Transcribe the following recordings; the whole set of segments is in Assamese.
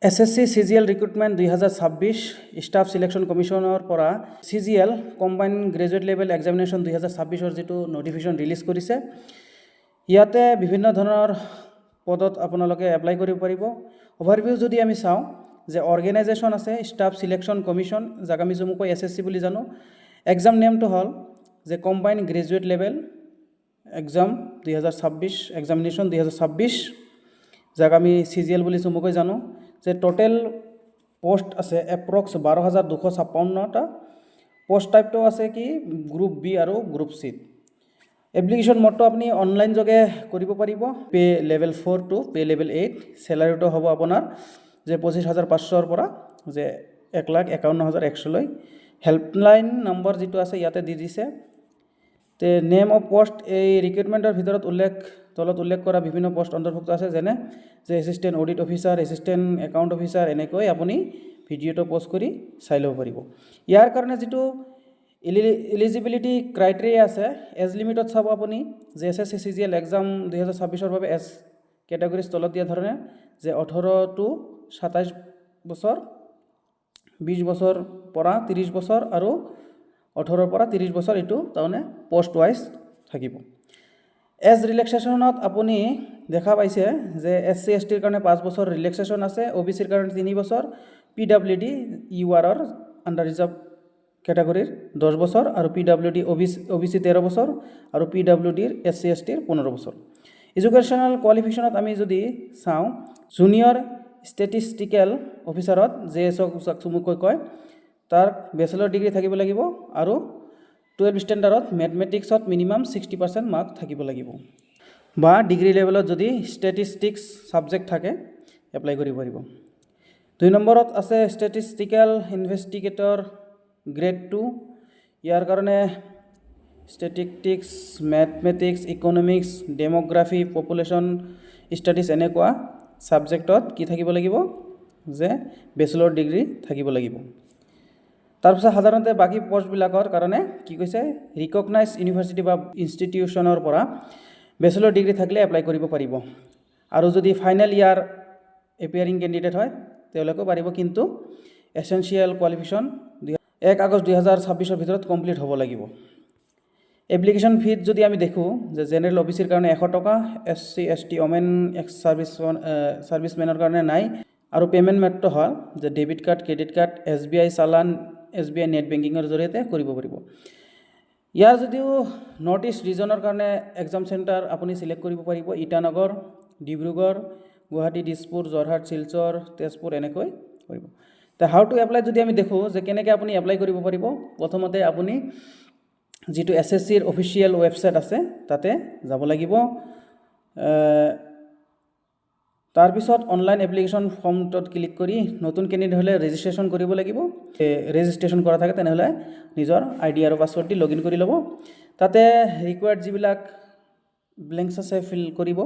SSC CGL recruitment 2026 staff selection কমিশ্যনৰ পৰা CGL combined graduate level examination 2026ৰ যিটো নটিফিকেশ্যন ৰিলিজ কৰিছে ইয়াতে বিভিন্ন ধৰণৰ পদত আপোনালোকে এপ্লাই কৰিব পাৰিব। অভাৰভিউ যদি আমি চাওঁ যে অৰ্গেনাইজেশ্যন আছে ষ্টাফ চিলেকশ্যন কমিশ্যন, যাক আমি জুমুকৈ SSC বুলি জানো। এক্সাম নেমটো হ'ল যে combine graduate level exam 2026 examination 2026, যাক আমি CGL বুলি চমুকৈ জানো। যে টোটেল পোষ্ট আছে এপ্ৰক্স 12,256টা। পোষ্ট টাইপটো আছে কি গ্ৰুপ বি আৰু গ্ৰুপ চি। এপ্লিকেশ্যন মোডটো আপুনি অনলাইন যোগে কৰিব পাৰিব। Pay level 4 to pay level 8। চেলাৰীটো হ'ব আপোনাৰ যে 25,500ৰ পৰা যে 1,51,100লৈ। হেল্পলাইন নম্বৰ যিটো আছে ইয়াতে দি দিছে। তে নেম অফ পোষ্ট এই ৰিক্ৰুটমেণ্টৰ ভিতৰত তলত উল্লেখ কৰা বিভিন্ন পোষ্ট অন্তৰ্ভুক্ত আছে, যেনে যে assistant audit officer, assistant account officer, এনেকৈ আপুনি ভিডিঅ'টো প'ষ্ট কৰি চাই ল'ব পাৰিব। ইয়াৰ কাৰণে যিটো এলিজিবিলিটি ক্ৰাইটেৰিয়া আছে, এজ লিমিটত চাব আপুনি যে SSC CGL এক্সাম 2026ৰ বাবে এজ কেটেগৰিজ তলত দিয়া ধৰণে যে 18 টু 27 বছৰ, 20 বছৰ পৰা 30 বছৰ আৰু 18 পৰা 30 বছৰ, এইটো তাৰমানে পোষ্ট ৱাইজ থাকিব। এজ ৰিলেক্সেশ্যনত আপুনি দেখা পাইছে যে SC STৰ কাৰণে 5 বছৰ ৰিলেক্সেশ্যন আছে, OBCৰ কাৰণে 3 বছৰ, PWD URৰ আণ্ডাৰ ৰিজাৰ্ভ কেটেগৰীৰ 10 বছৰ আৰু PWD OBC 13 বছৰ আৰু PWDৰ SC STৰ 15 বছৰ। এডুকেশ্যনেল কোৱালিফিকেশ্যনত আমি যদি চাওঁ, জুনিয়ৰ ষ্টেটিষ্টিকেল অফিচাৰত JSO চমুকৈ কয়, তাৰ বেচেলৰ ডিগ্ৰী থাকিব লাগিব আৰু 12 ষ্টেণ্ডাৰ্ডত মেথমেটিক্সত মিনিমাম 60% মাৰ্ক থাকিব লাগিব, বা ডিগ্ৰী লেভেলত যদি ষ্টেটিষ্টিক্স ছাবজেক্ট থাকে এপ্লাই কৰিব পাৰিব। 2 নম্বৰত আছে ষ্টেটিষ্টিকেল ইনভেষ্টিগেটৰ গ্ৰেড 2। ইয়াৰ কাৰণে statistics, mathematics, economics, demography, population studies এনেকুৱা ছাবজেক্টত কি থাকিব লাগিব যে বেচেলৰ ডিগ্ৰী থাকিব লাগিব। তাৰপিছত সাধাৰণতে বাকী পষ্টবিলাকৰ কাৰণে কি কৈছে, ৰিকগনাইজ ইউনিভাৰ্চিটি বা ইনষ্টিটিউশ্যনৰ পৰা বেচেলৰ ডিগ্ৰী থাকিলে এপ্লাই কৰিব পাৰিব। আৰু যদি ফাইনেল ইয়াৰ এপিয়াৰিং কেণ্ডিডেট হয় তেওঁলোকেও পাৰিব, কিন্তু এছেঞ্চিয়েল কোৱালিফিকেশ্যন 1 আগষ্ট 2026ৰ ভিতৰত কমপ্লিট হ'ব লাগিব। এপ্লিকেশ্যন ফিজ যদি আমি দেখোঁ যে জেনেৰেল OBCৰ কাৰণে 100 টকা, SC ST ওমেন এক্স ছাৰ্ভিচমেনৰ কাৰণে নাই। আৰু পে'মেণ্ট মেথডটো হ'ল যে debit card, credit card, SBI চালান, SBI নেট বেংকিঙৰ জৰিয়তে কৰিব পাৰিব। ইয়াৰ যদিও নৰ্থ ইষ্ট ৰিজনৰ কাৰণে এক্সাম চেণ্টাৰ আপুনি চিলেক্ট কৰিব পাৰিব, ইটানগৰ, ডিব্ৰুগড়, গুৱাহাটী, দিছপুৰ, যোৰহাট, শিলচৰ, তেজপুৰ এনেকৈ কৰিব। তে হাউ টু এপ্লাই যদি আমি দেখোঁ যে কেনেকৈ আপুনি এপ্লাই কৰিব পাৰিব, প্ৰথমতে আপুনি যিটো SSCৰ অফিচিয়েল ৱেবছাইট আছে তাতে যাব লাগিব। তাৰপিছত অনলাইন এপ্লিকেশ্যন ফৰ্মটোত ক্লিক কৰি নতুন কেণ্ডিডেট হ'লে ৰেজিষ্ট্ৰেশ্যন কৰিব লাগিব। ৰেজিষ্ট্ৰেশ্যন কৰা থাকে তেনেহ'লে নিজৰ ID আৰু পাছৱৰ্ড দি লগইন কৰি ল'ব। তাতে ৰিকুৱাৰ্ড যিবিলাক ব্লেংকছ আছে ফিল কৰিব,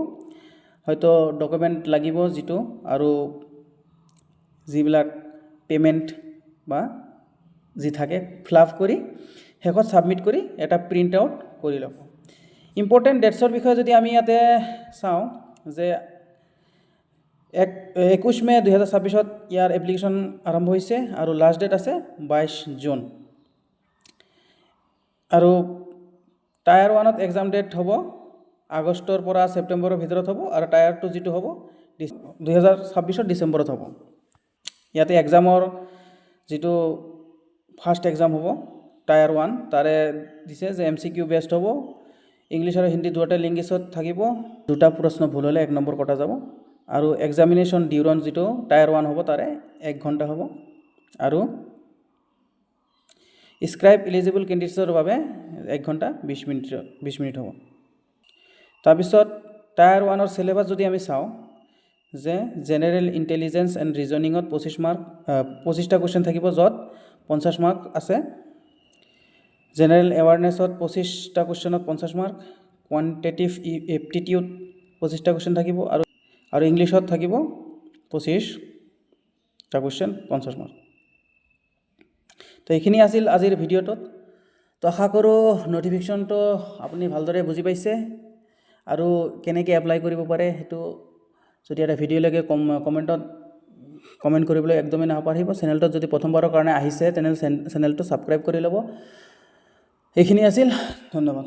হয়তো ডকুমেণ্ট লাগিব যিটো, আৰু যিবিলাক পে'মেণ্ট বা যি থাকে ফিলআপ কৰি শেষত ছাবমিট কৰি এটা প্ৰিণ্ট আউট কৰি ল'ব। ইম্পৰ্টেণ্ট ডেটছৰ বিষয়ে যদি আমি ইয়াতে চাওঁ যে 21 মে 2026ত ইয়াৰ এপ্লিকেশ্যন আৰম্ভ হৈছে আৰু লাষ্ট ডেট আছে 22 জুন। আৰু টায়াৰ 1ত এক্সাম ডেট হ'ব আগষ্টৰ পৰা ছেপ্টেম্বৰৰ ভিতৰত হ'ব, আৰু টায়াৰ 2 যিটো হ'ব 2026ৰ ডিচেম্বৰত হ'ব। ইয়াতে এক্সামৰ যিটো ফাৰ্ষ্ট এক্সাম হ'ব টায়াৰ 1, তাৰে দিছে যে MCQ বেষ্ট হ'ব, ইংলিছ আৰু হিন্দী দুয়োটা লেংগুৱেজত থাকিব, 2টা প্ৰশ্ন ভুল হ'লে 1 নম্বৰ কটা যাব। আৰু এক্সামিনেশ্যন ডিউৰন যিটো টায়াৰ 1 হ'ব তাৰে 1 ঘণ্টা হ'ব, আৰু স্ক্ৰাইব এলিজিবল কেণ্ডিডেটছৰ বাবে 1 ঘণ্টা 20 মিনিট হ'ব। তাৰপিছত টায়াৰ 1ৰ চিলেবাছ যদি আমি চাওঁ যে জেনেৰেল ইণ্টেলিজেঞ্চ এণ্ড ৰিজনিঙত 25টা কুৱেশ্যন থাকিব, য'ত 50 মাৰ্ক আছে। জেনেৰেল এৱাৰনেছত 25টা কুৱেশ্যনত 50 মাৰ্ক, কোৱান্টিটেটিভ এপ্টিটিউড 25টা কুৱেশ্যন থাকিব, আৰু ইংলিছত থাকিব 25টা কুৱেশ্যন 50 মাৰ্ক। তো এইখিনি আছিল আজিৰ ভিডিঅ'টোত। তো আশা কৰোঁ নটিফিকেশ্যনটো আপুনি ভালদৰে বুজি পাইছে, আৰু কেনেকৈ এপ্লাই কৰিব পাৰে সেইটো যদি এটা ভিডিঅ' লাগে কমেণ্টত কমেণ্ট কৰিবলৈ একদমেই নাপাহৰিব। চেনেলটোত যদি প্ৰথমবাৰৰ কাৰণে আহিছে তেনেহ'লে চেনেলটো ছাবস্ক্ৰাইব কৰি ল'ব। এইখিনি আছিল, ধন্যবাদ।